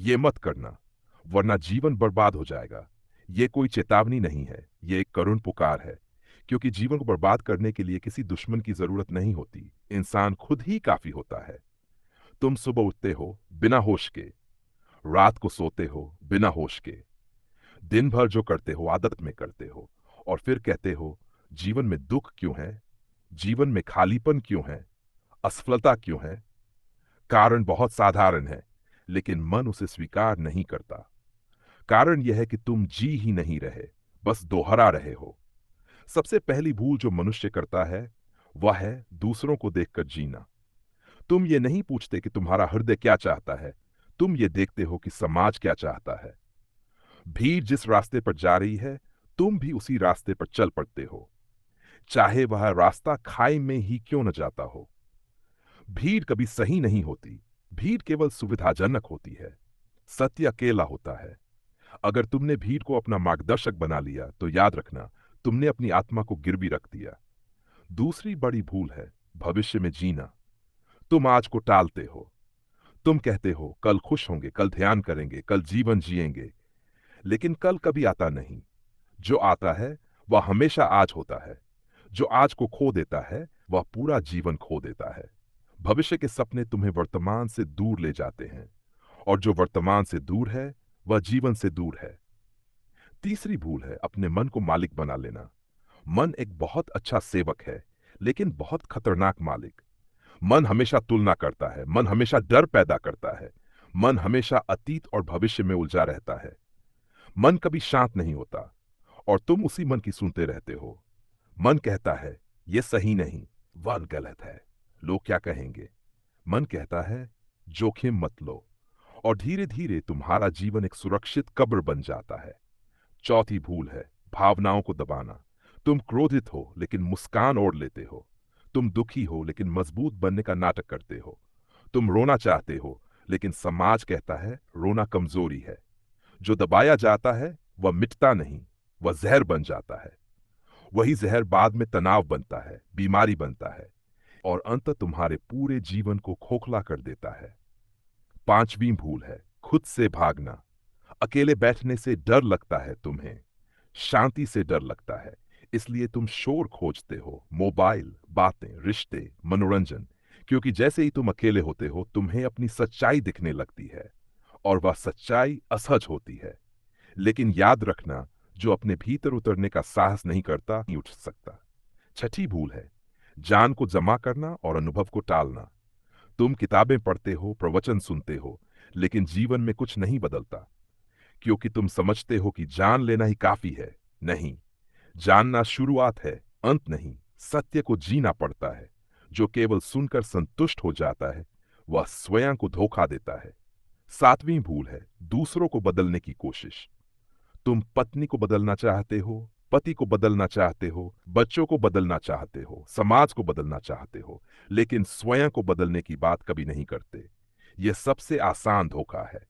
ये मत करना, वरना जीवन बर्बाद हो जाएगा। ये कोई चेतावनी नहीं है, ये एक करुण पुकार है, क्योंकि जीवन को बर्बाद करने के लिए किसी दुश्मन की जरूरत नहीं होती, इंसान खुद ही काफी होता है। तुम सुबह उठते हो बिना होश के, रात को सोते हो बिना होश के, दिन भर जो करते हो आदत में करते हो, और फिर कहते हो जीवन में दुख क्यों है, जीवन में खालीपन क्यों है, असफलता क्यों है। कारण बहुत साधारण है, लेकिन मन उसे स्वीकार नहीं करता। कारण यह है कि तुम जी ही नहीं रहे, बस दोहरा रहे हो। सबसे पहली भूल जो मनुष्य करता है वह है दूसरों को देखकर जीना। तुम ये नहीं पूछते कि तुम्हारा हृदय क्या चाहता है, तुम ये देखते हो कि समाज क्या चाहता है। भीड़ जिस रास्ते पर जा रही है, तुम भी उसी रास्ते पर चल पड़ते हो, चाहे वह रास्ता खाई में ही क्यों न जाता हो। भीड़ कभी सही नहीं होती, भीड़ केवल सुविधाजनक होती है। सत्य अकेला होता है। अगर तुमने भीड़ को अपना मार्गदर्शक बना लिया तो याद रखना, तुमने अपनी आत्मा को गिरवी रख दिया। दूसरी बड़ी भूल है भविष्य में जीना। तुम आज को टालते हो। तुम कहते हो कल खुश होंगे, कल ध्यान करेंगे, कल जीवन जिएंगे, लेकिन कल कभी आता नहीं। जो आता है वह हमेशा आज होता है। जो आज को खो देता है वह पूरा जीवन खो देता है। भविष्य के सपने तुम्हें वर्तमान से दूर ले जाते हैं, और जो वर्तमान से दूर है वह जीवन से दूर है। तीसरी भूल है अपने मन को मालिक बना लेना। मन एक बहुत अच्छा सेवक है, लेकिन बहुत खतरनाक मालिक। मन हमेशा तुलना करता है, मन हमेशा डर पैदा करता है, मन हमेशा अतीत और भविष्य में उलझा रहता है। मन कभी शांत नहीं होता, और तुम उसी मन की सुनते रहते हो। मन कहता है ये सही नहीं, वह गलत है, लोग क्या कहेंगे। मन कहता है जोखिम मत लो, और धीरे धीरे तुम्हारा जीवन एक सुरक्षित कब्र बन जाता है। चौथी भूल है भावनाओं को दबाना। तुम क्रोधित हो लेकिन मुस्कान ओढ़ लेते हो। तुम दुखी हो लेकिन मजबूत बनने का नाटक करते हो। तुम रोना चाहते हो, लेकिन समाज कहता है रोना कमजोरी है। जो दबाया जाता है वह मिटता नहीं, वह जहर बन जाता है। वही जहर बाद में तनाव बनता है, बीमारी बनता है, और अंत तुम्हारे पूरे जीवन को खोखला कर देता है। पांचवी भूल है खुद से भागना। अकेले बैठने से डर लगता है तुम्हें, शांति से डर लगता है, इसलिए तुम शोर खोजते हो, मोबाइल, बातें, रिश्ते, मनोरंजन, क्योंकि जैसे ही तुम अकेले होते हो तुम्हें अपनी सच्चाई दिखने लगती है, और वह सच्चाई असहज होती है। लेकिन याद रखना, जो अपने भीतर उतरने का साहस नहीं करता नहीं उठ सकता। छठी भूल है ज्ञान को जमा करना और अनुभव को टालना। तुम किताबें पढ़ते हो, प्रवचन सुनते हो, लेकिन जीवन में कुछ नहीं बदलता, क्योंकि तुम समझते हो कि जान लेना ही काफी है। नहीं, जानना शुरुआत है, अंत नहीं। सत्य को जीना पड़ता है। जो केवल सुनकर संतुष्ट हो जाता है वह स्वयं को धोखा देता है। सातवीं भूल है दूसरों को बदलने की कोशिश। तुम पत्नी को बदलना चाहते हो, पति को बदलना चाहते हो, बच्चों को बदलना चाहते हो, समाज को बदलना चाहते हो, लेकिन स्वयं को बदलने की बात कभी नहीं करते। यह सबसे आसान धोखा है।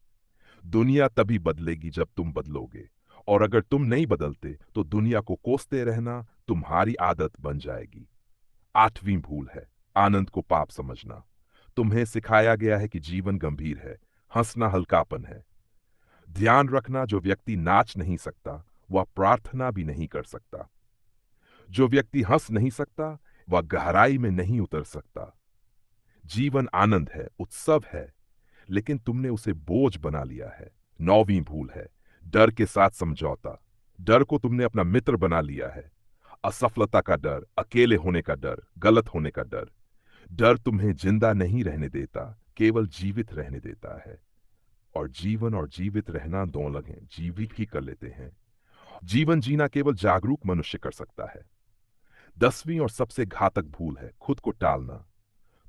दुनिया तभी बदलेगी जब तुम बदलोगे, और अगर तुम नहीं बदलते तो दुनिया को कोसते रहना तुम्हारी आदत बन जाएगी। आठवीं भूल है आनंद को पाप समझना। तुम्हें सिखाया गया है कि जीवन गंभीर है, हंसना हल्कापन है। ध्यान रखना, जो व्यक्ति नाच नहीं सकता वह प्रार्थना भी नहीं कर सकता। जो व्यक्ति हंस नहीं सकता वह गहराई में नहीं उतर सकता। जीवन आनंद है, उत्सव है, लेकिन तुमने उसे बोझ बना लिया है। नौवीं भूल है डर के साथ समझौता। डर को तुमने अपना मित्र बना लिया है। असफलता का डर, अकेले होने का डर, गलत होने का डर। डर तुम्हें जिंदा नहीं रहने देता, केवल जीवित रहने देता है। और जीवन और जीवित रहना दो अलग हैं, जीवित ही कर लेते हैं। जीवन जीना केवल जागरूक मनुष्य कर सकता है। 10वीं और सबसे घातक भूल है खुद को टालना।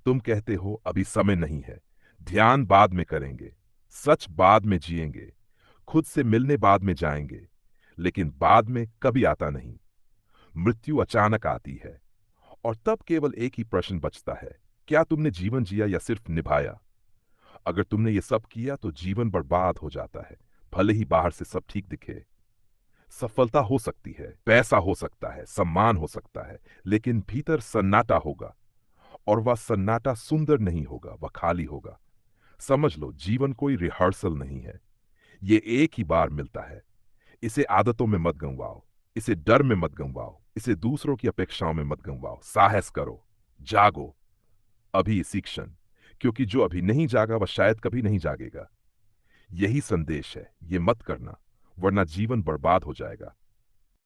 तुम कहते हो अभी समय नहीं है, ध्यान बाद में करेंगे, सच बाद में जिएंगे, खुद से मिलने बाद में जाएंगे, लेकिन बाद में कभी आता नहीं। मृत्यु अचानक आती है, और तब केवल एक ही प्रश्न बचता है, क्या तुमने जीवन जिया या सिर्फ निभाया। अगर तुमने ये सब किया तो जीवन बर्बाद हो जाता है, भले ही बाहर से सब ठीक दिखे। सफलता हो सकती है, पैसा हो सकता है, सम्मान हो सकता है, लेकिन भीतर सन्नाटा होगा, और वह सन्नाटा सुंदर नहीं होगा, वह खाली होगा। समझ लो, जीवन कोई रिहर्सल नहीं है। ये एक ही बार मिलता है। इसे आदतों में मत गंवाओ, इसे डर में मत गंवाओ, इसे दूसरों की अपेक्षाओं में मत गंवाओ। साहस करो, जागो, अभी इसी क्षण, क्योंकि जो अभी नहीं जागा वह शायद कभी नहीं जागेगा। यही संदेश है, ये मत करना, वरना जीवन बर्बाद हो जाएगा।